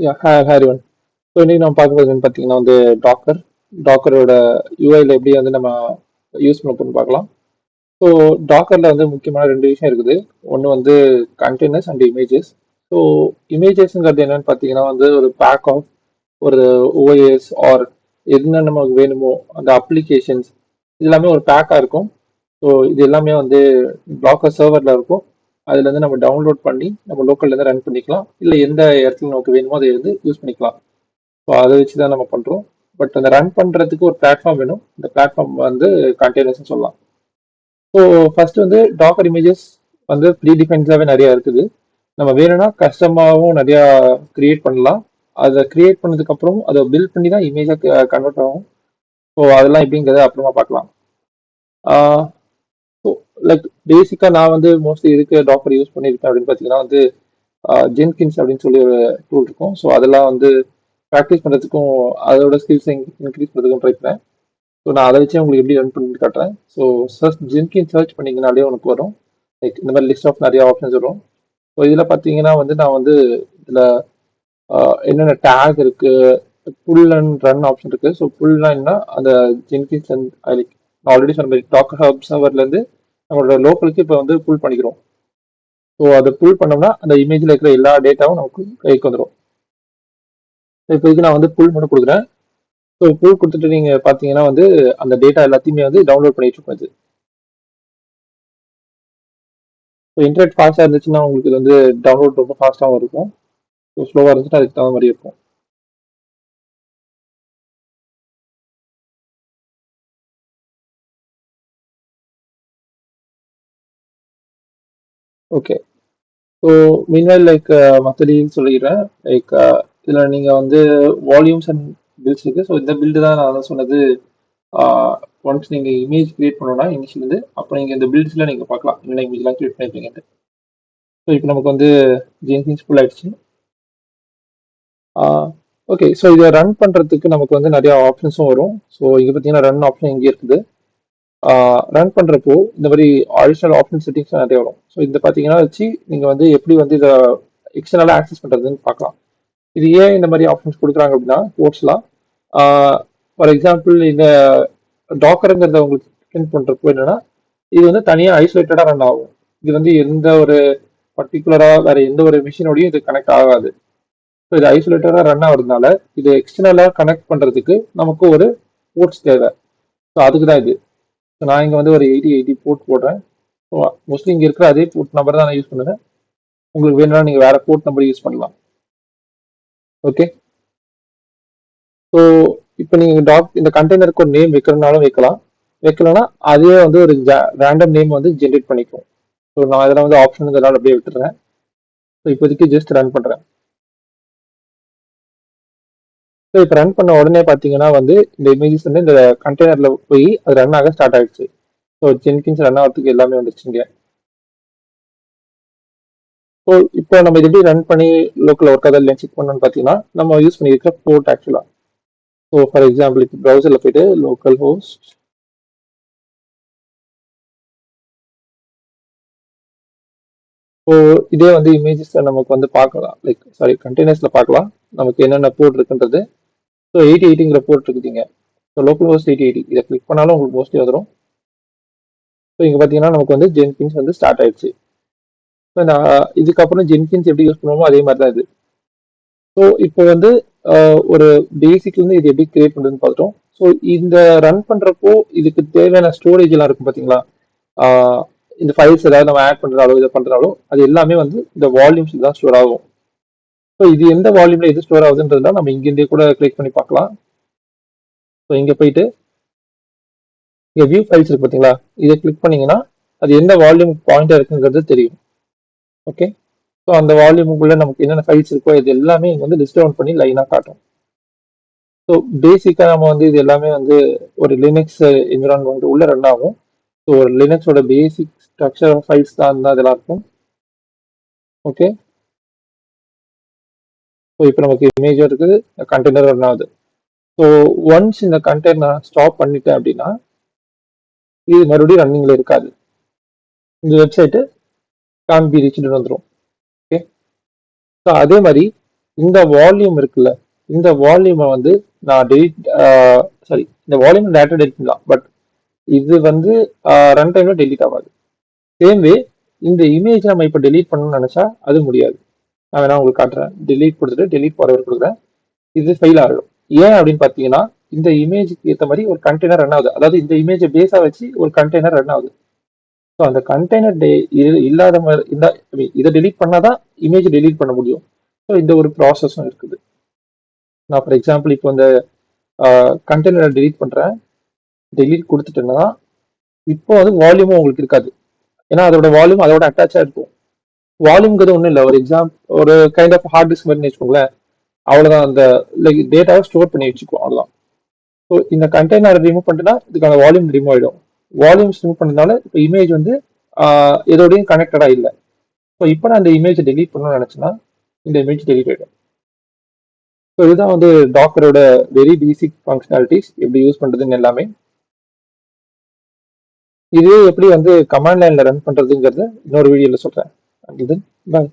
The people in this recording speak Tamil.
Hi everyone. ஸோ இன்னைக்கு நம்ம பார்க்க போகிறது பார்த்தீங்கன்னா வந்து டாக்கரோட யூஐல எப்படி வந்து நம்ம யூஸ் பண்ண போகிறோம்னு பார்க்கலாம். ஸோ டாக்கரில் வந்து முக்கியமான ரெண்டு விஷயம் இருக்குது. ஒன்று வந்து கண்டெய்னர்ஸ் அண்ட் இமேஜஸ். ஸோ இமேஜஸ்ங்கிறது என்னன்னு பார்த்தீங்கன்னா வந்து ஒரு பேக் ஆஃப் ஒரு ஓஎஸ் ஆர் என்ன நமக்கு வேணுமோ அந்த அப்ளிகேஷன்ஸ் எல்லாமே ஒரு பேக்காக இருக்கும். ஸோ இது எல்லாமே வந்து டாக்கர் சர்வரில் இருக்கும். அதுல இருந்து நம்ம டவுன்லோட் பண்ணி நம்ம லோக்கல்ல இருந்து ரன் பண்ணிக்கலாம். இல்லை எந்த இடத்துல நமக்கு வேணுமோ அதை வந்து யூஸ் பண்ணிக்கலாம். ஸோ அதை வச்சு தான் நம்ம பண்றோம். பட் அந்த ரன் பண்றதுக்கு ஒரு பிளாட்ஃபார்ம் வேணும். இந்த பிளாட்ஃபார்ம் வந்து கண்டெய்னர்ஸ் சொல்லலாம். ஸோ ஃபர்ஸ்ட் வந்து டாக்கர் இமேஜஸ் வந்து ப்ரீ டிஃபைன்ஸாவே நிறைய இருக்குது. நம்ம வேணும்னா கஸ்டமாவும் நிறைய கிரியேட் பண்ணலாம். அதை கிரியேட் பண்ணதுக்கு அப்புறம் அதை பில்ட் பண்ணி தான் இமேஜா கன்வெர்ட் ஆகும். ஸோ அதெல்லாம் எப்படிங்கிறத அப்புறமா பார்க்கலாம். ஸோ லைக் பேசிக்கா நான் வந்து மோஸ்ட்லி எதுக்கு டாக்கர் யூஸ் பண்ணியிருக்கேன் அப்படின்னு பார்த்தீங்கன்னா வந்து ஜென்கின்ஸ் அப்படின்னு சொல்லி ஒரு டூல் இருக்கும். ஸோ அதெல்லாம் வந்து ப்ராக்டிஸ் பண்ணுறதுக்கும் அதோட ஸ்கில்ஸ் இன்க்ரீஸ் பண்ணுறதுக்கும் ட்ரை பண்ணேன். ஸோ நான் அதை வச்சு உங்களுக்கு எப்படி ரன் பண்ணி காட்டுறேன். ஸோ ஜென்கின் சர்ச் பண்ணிங்கனாலே உனக்கு வரும். லைக் இந்த மாதிரி லிஸ்ட் ஆஃப் நிறைய ஆப்ஷன்ஸ் வரும். ஸோ இதில் பார்த்தீங்கன்னா வந்து நான் வந்து இதில் என்னென்ன டேக் இருக்கு, புல் அண்ட் ரன் ஆப்ஷன் இருக்கு. ஸோ புல்னா என்ன, அந்த ஜென்கின்ஸ் லைக் நான் ஆல்ரெடி சொன்ன மாதிரி டாக்கர் ஹப் சர்வர்லேருந்து நம்மளோட லோக்கலுக்கு இப்போ வந்து புல் பண்ணிக்கிறோம். ஸோ அதை புல் பண்ணோம்னா அந்த இமேஜில் இருக்கிற எல்லா டேட்டாவும் நமக்கு கைக்கு வந்துடும். இப்போ இதுக்கு நான் வந்து புல் மட்டும் கொடுக்குறேன். ஸோ புல் கொடுத்துட்டு நீங்கள் பார்த்தீங்கன்னா வந்து அந்த டேட்டா எல்லாத்தையுமே வந்து டவுன்லோட் பண்ணிட்டு இருக்கும் இது. ஸோ இன்டர்நெட் ஃபாஸ்ட்டாக இருந்துச்சுன்னா உங்களுக்கு இது வந்து டவுன்லோட் ரொம்ப ஃபாஸ்ட்டாகவும் இருக்கும். ஸோ ஸ்லோவாக இருந்துச்சுன்னா அதுக்கு தகுந்த மாதிரி இருக்கும். ஓகே. ஸோ மீன்வைல் லைக் மற்றடி சொல்லிடுறேன். லைக் இதில் நீங்கள் வந்து வால்யூம்ஸ் அண்ட் பில்ட்ஸ் இருக்குது. ஸோ இந்த பில்டு தான் நான் சொன்னது. ஒன்ஸ் நீங்கள் இமேஜ் கிரியேட் பண்ணணும்னா இனிஷியல் வந்து அப்போ நீங்கள் இந்த பில்ட்ஸில் நீங்கள் பார்க்கலாம் என்னென்ன இமேஜ்லாம் கிரியேட் பண்ணிருப்பீங்கன்ட்டு. ஸோ இப்போ நமக்கு வந்து ஜென்கின்ஸ் ஃபுல் ஆயிடுச்சு. ஓகே. ஸோ இதை ரன் பண்ணுறதுக்கு நமக்கு வந்து நிறைய ஆப்ஷன்ஸும் வரும். ஸோ இங்கே பார்த்தீங்கன்னா ரன் ஆப்ஷன் இங்கே இருக்குது. ரன் பண்ணுறப்போ இந்த மாதிரி அடிஷனல் ஆப்ஷன் செட்டிங்ஸ் நிறைய வரும். ஸோ இந்த பார்த்தீங்கன்னா வச்சு நீங்கள் வந்து எப்படி வந்து இதை எக்ஸ்டர்னலாக ஆக்சஸ் பண்ணுறதுன்னு பார்க்கலாம். இது ஏன் இந்த மாதிரி ஆப்ஷன்ஸ் கொடுக்குறாங்க அப்படின்னா கோர்ஸ்லாம் ஃபார் எக்ஸாம்பிள் இந்த டாக்கருங்கிறத உங்களுக்கு பிரிண்ட் பண்ணுறப்போ என்னன்னா இது வந்து தனியாக ஐசோலேட்டடாக ரன் ஆகும். இது வந்து எந்த ஒரு பர்டிகுலராக வேற எந்த ஒரு மிஷினோடையும் இது கனெக்ட் ஆகாது. ஸோ இது ஐசோலேட்டடாக ரன் ஆகுறதுனால இது எக்ஸ்டர்னலாக கனெக்ட் பண்ணுறதுக்கு நமக்கு ஒரு போர்ட்ஸ் தேவை. ஸோ அதுக்கு தான் இது. ஸோ நான் இங்கே வந்து ஒரு 8080 போர்ட் போடுறேன். ஸோ மோஸ்ட்லி இங்கே இருக்கிற அதே போர்ட் நம்பர் தான் நான் யூஸ் பண்ணுவேன். உங்களுக்கு வேணும்னா நீங்கள் வேற போர்ட் நம்பர் யூஸ் பண்ணலாம். ஓகே. ஸோ இப்போ நீங்கள் இந்த கண்டெய்னருக்கு ஒரு நேம் வைக்கிறதுனாலும் வைக்கலாம். வைக்கலன்னா அதே வந்து ஒரு ரேண்டம் நேம் வந்து ஜென்ரேட் பண்ணிக்கும். ஸோ நான் இதெல்லாம் வந்து ஆப்ஷன் இதெல்லாம் அப்படியே விட்டுறேன். ஸோ இப்போதைக்கு ஜஸ்ட் ரன் பண்ணுறேன். ஸோ இப்போ ரன் பண்ண உடனே பார்த்தீங்கன்னா வந்து இந்த இமேஜஸ் வந்து இந்த கண்டெய்னரில் போய் அது ரன் ஆக ஸ்டார்ட் ஆகிடுச்சு. ஸோ ஜென்கின்ஸ் ரன் ஆகிறதுக்கு எல்லாமே வந்துருச்சுங்க. ஸோ இப்போ நம்ம இது எப்படி ரன் பண்ணி லோக்கல் ஒர்க் அதில் செக் பண்ணணும்னு பார்த்தீங்கன்னா நம்ம யூஸ் பண்ணியிருக்கிற போர்ட் ஆக்சுவலாக. ஸோ ஃபார் எக்ஸாம்பிள் இப்போ ப்ரௌசரில் போயிட்டு லோக்கல் ஹோஸ்ட் ஸோ இதே வந்து இமேஜஸ் நமக்கு வந்து பார்க்கலாம். லைக் சாரி கண்டெய்னர்ஸில் பார்க்கலாம் நமக்கு என்னென்ன போர்ட் இருக்குன்றது. ஸோ 8080ங்கிற போர்ட் இருக்குதுங்க. ஸோ லோக்கல் ஹோஸ்ட் 8080 இதை கிளிக் பண்ணாலும் உங்களுக்கு மோஸ்ட்லி வந்துடும். ஸோ இங்கே பார்த்தீங்கன்னா நமக்கு வந்து ஜென்கின்ஸ் வந்து ஸ்டார்ட் ஆயிடுச்சு. ஸோ நான் இதுக்கப்புறம் ஜென்கின்ஸ் எப்படி யூஸ் பண்ணுவோமோ அதே மாதிரி தான் இது. ஸோ இப்போ வந்து ஒரு பேசிக்லேருந்து இது எப்படி கிரியேட் பண்ணுறதுன்னு பார்த்துட்டோம். ஸோ இந்த ரன் பண்ணுறப்போ இதுக்கு தேவையான ஸ்டோரேஜ் எல்லாம் இருக்கும் பார்த்தீங்களா. இந்த ஃபைல்ஸ் ஏதாவது நம்ம ஆட் பண்ணுறாலோ இதை பண்ணுறாலோ அது எல்லாமே வந்து இந்த வால்யூம்ஸ் தான் ஸ்டோர் ஆகும். ஸோ இது எந்த வால்யூம்ல எது ஸ்டோர் ஆகுதுன்றதுலாம் நம்ம இங்கேருந்தே கூட கிளிக் பண்ணி பார்க்கலாம். ஸோ இங்கே போயிட்டு இங்கே வியூ ஃபைல்ஸ் இருக்கு பார்த்தீங்களா, இதை கிளிக் பண்ணீங்கன்னா அது எந்த வால்யூம் பாயிண்டா இருக்குங்கிறது தெரியும். ஓகே. ஸோ அந்த வால்யூமுக்குள்ள நமக்கு என்னென்ன ஃபைல்ஸ் இருக்கோ இது எல்லாமே இங்கே வந்து லிஸ்ட் டவுன் பண்ணி லைனாக காட்டும். ஸோ பேசிக்காக நம்ம வந்து இது எல்லாமே வந்து ஒரு லினக்ஸ் என்விரான்மெண்ட் உள்ள ரன் ஆகும். ஸோ ஒரு லினக்ஸோட பேசிக் ஸ்ட்ரக்சர் ஃபைல்ஸ் தான் இருந்தால் இதெல்லாம் இருக்கும். ஓகே. ஸோ இப்போ நமக்கு இமேஜும் இருக்குது, கண்டெய்னர் ரன் ஆகுது. ஸோ ஒன்ஸ் இந்த கண்டெய்னர் ஸ்டாப் பண்ணிட்டேன் அப்படின்னா இது மறுபடியும் ரன்னிங்ல இருக்காது. இந்த வெப்சைட்டு கான் பி ரீச்டு வந்துடும். ஓகே. ஸோ அதே மாதிரி இந்த வால்யூம் இருக்குல்ல, இந்த வால்யூமை வந்து நான் டெலிட் சாரி, இந்த வால்யூம் டேரக்டா டெலிட் பண்ணலாம். பட் இது வந்து ரன் டைம்ல டெலிட் ஆகாது. சேம் வே இந்த இமேஜ் நம்ம இப்போ டெலீட் பண்ணணும்னு நினைச்சா அது முடியாது. நான் வேணா உங்களுக்கு காட்டுறேன். டெலீட் கொடுத்துட்டு டெலீட் ஃபார்வர்ட் கொடுக்குறேன். இது ஃபெயில் ஆகிடும். ஏன் அப்படின்னு பார்த்தீங்கன்னா, இந்த இமேஜுக்கு ஏற்ற மாதிரி ஒரு கண்டெய்னர் ரன் ஆகுது. அதாவது இந்த இமேஜை பேஸா வச்சு ஒரு கண்டெய்னர் ரன் ஆகுது. ஸோ அந்த கண்டெய்னர் இல்லாத மாதிரி இந்த இதை டெலீட் பண்ணாதான் இமேஜ் டெலீட் பண்ண முடியும். ஸோ இந்த ஒரு ப்ராசஸும் இருக்குது. நான் ஃபார் எக்ஸாம்பிள் இப்போ இந்த கண்டெய்னரை டெலீட் பண்றேன். டெலீட் கொடுத்துட்டேன்னா இப்போ வந்து வால்யூமும் உங்களுக்கு இருக்காது. ஏன்னா அதோட வால்யூம் அதோட அட்டாச்சா இருக்கும். வால்யூம்ங்கிறது ஒன்றும் இல்லை, ஒரு ஒரு கைண்ட் ஆஃப் ஹார்ட் டிஸ்க் மாதிரி வச்சுக்கோங்களேன். அவ்வளோதான். அந்த லைக் டேட்டாவை ஸ்டோர் பண்ணி வச்சுக்கோ, அவ்வளோதான். ஸோ இந்த கண்டெய்னர் ரிமூவ் பண்ணிட்டுனா இதுக்கான வால்யூம் ரிமூவ் ஆகிடும். வால்யூம்ஸ் ரிமூவ் பண்ணதுனால இப்போ இமேஜ் வந்து எதோடையும் கனெக்டடா இல்லை. ஸோ இப்போ நான் இந்த இமேஜை டெலீட் பண்ணணும்னு நினைச்சேன்னா இந்த இமேஜ் டெலீட் ஆகிடும். ஸோ இதுதான் வந்து டாக்கரோட வெரி பேசிக் ஃபங்க்ஷனாலிட்டிஸ், எப்படி யூஸ் பண்றதுன்னு எல்லாமே. இது எப்படி வந்து கமாண்ட் லைன்ல ரன் பண்றதுங்கிறத இன்னொரு வீடியோல சொல்றேன். இது பாய்.